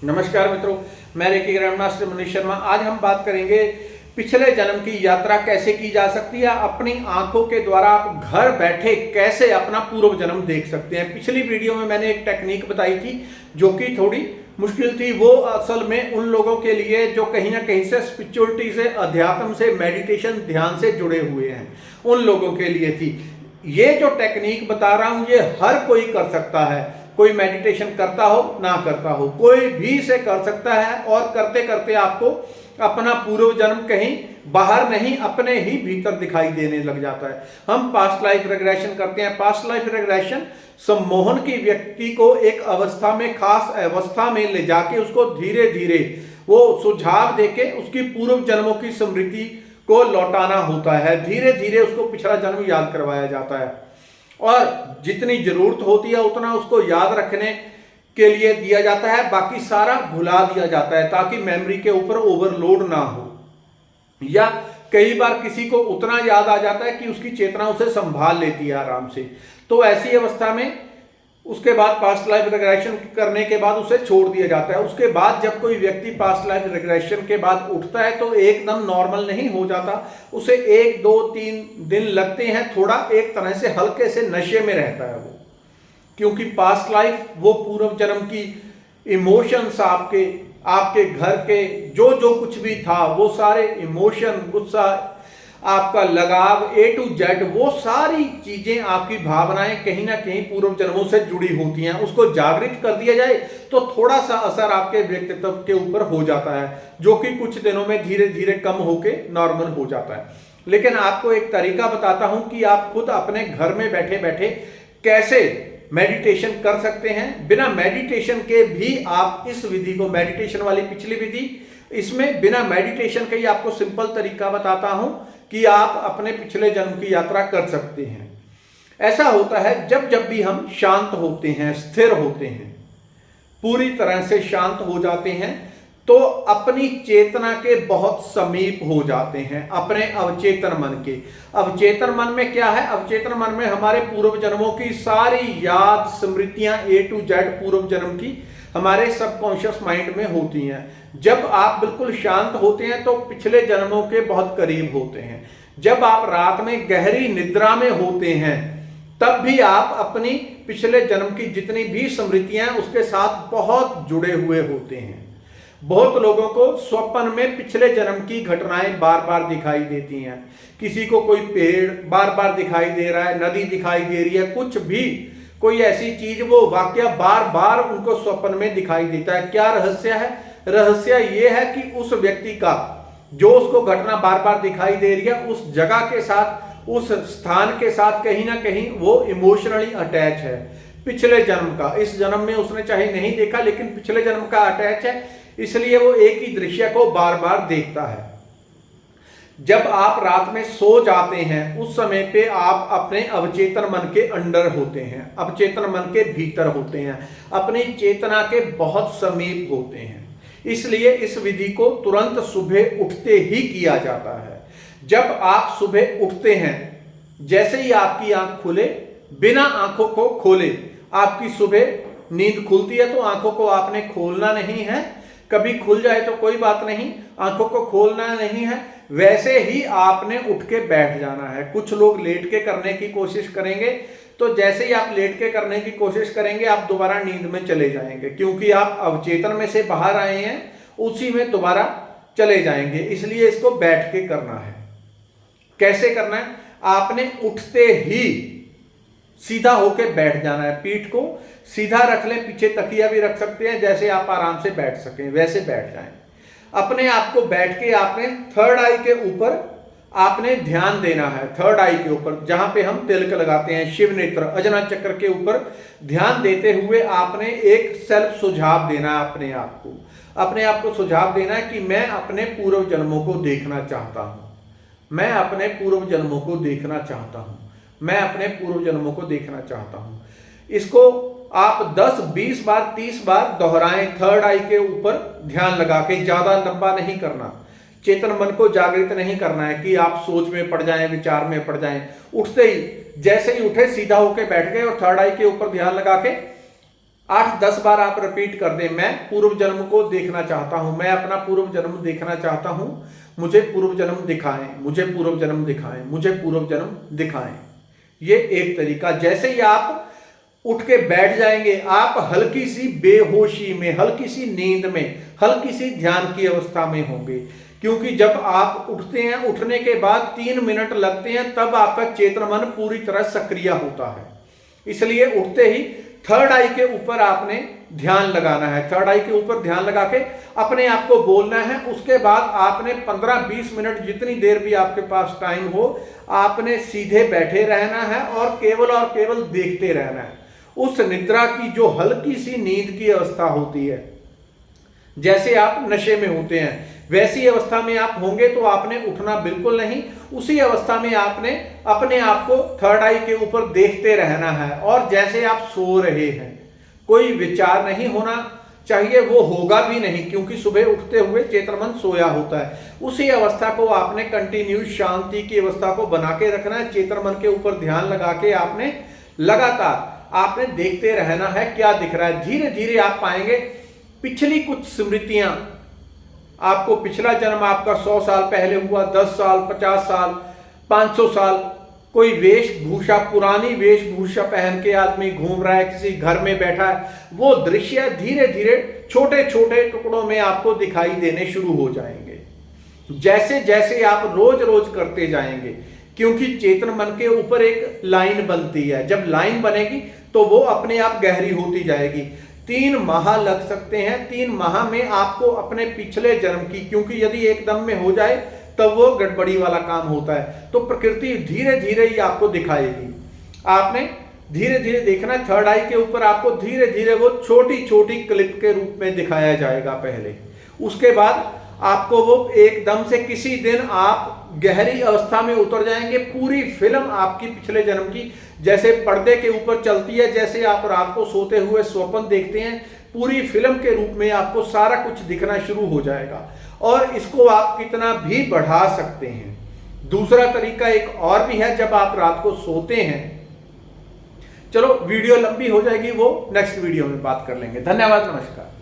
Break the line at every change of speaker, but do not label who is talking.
नमस्कार मित्रों, मैं reiki grand master Manish Sharma. आज हम बात करेंगे पिछले जन्म की यात्रा कैसे की जा सकती है। अपनी आंखों के द्वारा आप घर बैठे कैसे अपना पूर्व जन्म देख सकते हैं। पिछली वीडियो में मैंने एक टेक्निक बताई थी जो कि थोड़ी मुश्किल थी। वो असल में उन लोगों के लिए जो कहीं ना कहीं से स्पिरिचुअलिटी से, अध्यात्म से, मेडिटेशन, ध्यान से जुड़े हुए हैं, उन लोगों के लिए थी। ये जो टेक्निक बता रहा हूं ये हर कोई कर सकता है। कोई मेडिटेशन करता हो ना करता हो, कोई भी इसे कर सकता है। और करते करते आपको अपना पूर्व जन्म कहीं बाहर नहीं, अपने ही भीतर दिखाई देने लग जाता है। हम पास्ट लाइफ रिग्रेशन करते हैं। पास्ट लाइफ रिग्रेशन सम्मोहन की व्यक्ति को एक अवस्था में, खास अवस्था में ले जाके उसको धीरे धीरे वो सुझाव देके उसकी पूर्व जन्मों की स्मृति को लौटाना होता है। धीरे धीरे उसको पिछला जन्म याद करवाया जाता है और जितनी जरूरत होती है उतना उसको याद रखने के लिए दिया जाता है। बाकी सारा भुला दिया जाता है ताकि मेमोरी के ऊपर ओवरलोड ना हो। या कई बार किसी को उतना याद आ जाता है कि उसकी चेतना उसे संभाल लेती है आराम से। तो ऐसी अवस्था में उसके बाद पास्ट लाइफ रिग्रेशन करने के बाद उसे छोड़ दिया जाता है। उसके बाद जब कोई व्यक्ति पास्ट लाइफ रिग्रेशन के बाद उठता है तो एकदम नॉर्मल नहीं हो जाता। उसे 1, 2, 3 दिन लगते हैं। थोड़ा एक तरह से हल्के से नशे में रहता है वो, क्योंकि पास्ट लाइफ वो पूर्व जन्म की इमोशंस, आपके घर के जो जो कुछ भी था वो सारे इमोशन, गुस्सा, आपका लगाव, A to Z, वो सारी चीजें, आपकी भावनाएं कहीं ना कहीं पूर्व जन्मों से जुड़ी होती हैं। उसको जागृत कर दिया जाए तो थोड़ा सा असर आपके व्यक्तित्व के ऊपर हो जाता है, जो कि कुछ दिनों में धीरे धीरे कम होके नॉर्मल हो जाता है। लेकिन आपको एक तरीका बताता हूं कि आप खुद अपने घर में बैठे बैठे कैसे मेडिटेशन कर सकते हैं। बिना मेडिटेशन के भी आप इस विधि को, मेडिटेशन वाली पिछली विधि, इसमें बिना मेडिटेशन के ही आपको सिंपल तरीका बताता हूं कि आप अपने पिछले जन्म की यात्रा कर सकते हैं। ऐसा होता है जब जब भी हम शांत होते हैं, स्थिर होते हैं, पूरी तरह से शांत हो जाते हैं, तो अपनी चेतना के बहुत समीप हो जाते हैं, अपने अवचेतन मन के। अवचेतन मन में क्या है? अवचेतन मन में हमारे पूर्व जन्मों की सारी याद, स्मृतियां A to Z पूर्व जन्म की हमारे सबकॉन्शियस माइंड में होती हैं। जब आप बिल्कुल शांत होते हैं तो पिछले जन्मों के बहुत करीब होते हैं। जब आप रात में गहरी निद्रा में होते हैं तब भी आप अपनी पिछले जन्म की जितनी भी स्मृतियां उसके साथ बहुत जुड़े हुए होते हैं। बहुत लोगों को स्वप्न में पिछले जन्म की घटनाएं बार बार दिखाई देती हैं। किसी को कोई पेड़ बार बार दिखाई दे रहा है, नदी दिखाई दे रही है, कुछ भी कोई ऐसी चीज, वो वाक्य बार बार उनको स्वप्न में दिखाई देता है। क्या रहस्य है? रहस्य ये है कि उस व्यक्ति का जो उसको घटना बार बार दिखाई दे रही है, उस जगह के साथ, उस स्थान के साथ कहीं ना कहीं वो इमोशनली अटैच है पिछले जन्म का। इस जन्म में उसने चाहे नहीं देखा लेकिन पिछले जन्म का अटैच है, इसलिए वो एक ही दृश्य को बार बार देखता है। जब आप रात में सो जाते हैं उस समय पे आप अपने अवचेतन मन के अंदर होते हैं, अवचेतन मन के भीतर होते हैं, अपनी चेतना के बहुत समीप होते हैं। इसलिए इस विधि को तुरंत सुबह उठते ही किया जाता है। जब आप सुबह उठते हैं, जैसे ही आपकी आंख खुले, बिना आंखों को खोले आपकी सुबह नींद खुलती है तो आंखों को आपने खोलना नहीं है। कभी खुल जाए तो कोई बात नहीं, आंखों को खोलना नहीं है। वैसे ही आपने उठ के बैठ जाना है। कुछ लोग लेट के करने की कोशिश करेंगे, तो जैसे ही आप लेट के करने की कोशिश करेंगे आप दोबारा नींद में चले जाएंगे, क्योंकि आप अवचेतन में से बाहर आए हैं, उसी में दोबारा चले जाएंगे। इसलिए इसको बैठ के करना है। कैसे करना है? आपने उठते ही सीधा होके बैठ जाना है। पीठ को सीधा रख लें, पीछे तकिया भी रख सकते हैं, जैसे आप आराम से बैठ सकें वैसे बैठ जाएं। अपने आप को बैठ के आपने थर्ड आई के ऊपर आपने ध्यान देना है। थर्ड आई के ऊपर जहां पे हम तिलक लगाते हैं, शिव नेत्र, अजना चक्र के ऊपर ध्यान देते हुए आपने एक सेल्फ सुझाव देना है। अपने आप को सुझाव देना है कि मैं अपने पूर्व जन्मों को देखना चाहता हूं, मैं अपने पूर्व जन्मों को देखना चाहता हूं, मैं अपने पूर्व जन्मों को देखना चाहता हूं। इसको आप 10, 20 बार, 30 बार दोहराएं थर्ड आई के ऊपर ध्यान लगा के। ज्यादा लंबा नहीं करना, चेतन मन को जागृत नहीं करना है कि आप सोच में पड़ जाएं, विचार में पड़ जाएं। उठते ही, जैसे ही उठे सीधा होके बैठ गए और थर्ड आई के ऊपर ध्यान लगा के 8-10 बार आप रिपीट कर दें, मैं पूर्व जन्म को देखना चाहता हूं, मैं अपना पूर्व जन्म देखना चाहता हूं, मुझे पूर्व जन्म दिखाएं, मुझे पूर्व जन्म दिखाएं, मुझे पूर्व जन्म दिखाएं। ये एक तरीका। जैसे ही आप उठ के बैठ जाएंगे, आप हल्की सी बेहोशी में, हल्की सी नींद में, हल्की सी ध्यान की अवस्था में होंगे। क्योंकि जब आप उठते हैं, उठने के बाद 3 मिनट लगते हैं, तब आपका चेतन मन पूरी तरह सक्रिय होता है। इसलिए उठते ही थर्ड आई के ऊपर आपने ध्यान लगाना है। थर्ड आई के ऊपर ध्यान लगा के अपने आप को बोलना है। उसके बाद आपने 15-20 मिनट, जितनी देर भी आपके पास टाइम हो, आपने सीधे बैठे रहना है और केवल देखते रहना है। उस निद्रा की जो हल्की सी नींद की अवस्था होती है, जैसे आप नशे में होते हैं, वैसी अवस्था में आप होंगे तो आपने उठना बिल्कुल नहीं। उसी अवस्था में आपने अपने आप को थर्ड आई के ऊपर देखते रहना है। और जैसे आप सो रहे हैं, कोई विचार नहीं होना चाहिए, वो होगा भी नहीं, क्योंकि सुबह उठते हुए चेतन मन सोया होता है। उसी अवस्था को आपने कंटिन्यूस शांति की अवस्था को बना के रखना है। चेतन मन के ऊपर ध्यान लगा के आपने लगातार आपने देखते रहना है क्या दिख रहा है। धीरे धीरे आप पाएंगे पिछली कुछ स्मृतियां, आपको पिछला जन्म आपका 100 साल पहले हुआ, 10 साल, 50 साल, 500 साल, कोई वेशभूषा, पुरानी वेशभूषा पहन के आदमी घूम रहा है, किसी घर में बैठा है, वो दृश्य धीरे धीरे छोटे छोटे टुकड़ों में आपको दिखाई देने शुरू हो जाएंगे। जैसे जैसे आप रोज रोज करते जाएंगे, क्योंकि चेतन मन के ऊपर एक लाइन बनती है। जब लाइन बनेगी तो वो अपने आप गहरी होती जाएगी। 3 माह लग सकते हैं। 3 माह में आपको अपने पिछले जन्म की, क्योंकि यदि एकदम में हो जाए तब वो गड़बड़ी वाला काम होता है, तो प्रकृति धीरे धीरे ही आपको दिखाएगी। आपने धीरे धीरे देखना है। थर्ड आई के ऊपर आपको धीरे धीरे वो छोटी छोटी क्लिप के रूप में दिखाया जाएगा पहले। उसके बाद आपको वो एकदम से किसी दिन आप गहरी अवस्था में उतर जाएंगे। पूरी फिल्म आपकी पिछले जन्म की जैसे पर्दे के ऊपर चलती है, जैसे आप रात को सोते हुए स्वप्न देखते हैं, पूरी फिल्म के रूप में आपको सारा कुछ दिखना शुरू हो जाएगा। और इसको आप कितना भी बढ़ा सकते हैं। दूसरा तरीका एक और भी है, जब आप रात को सोते हैं, चलो वीडियो लंबी हो जाएगी, वो नेक्स्ट वीडियो में बात कर लेंगे। धन्यवाद, नमस्कार।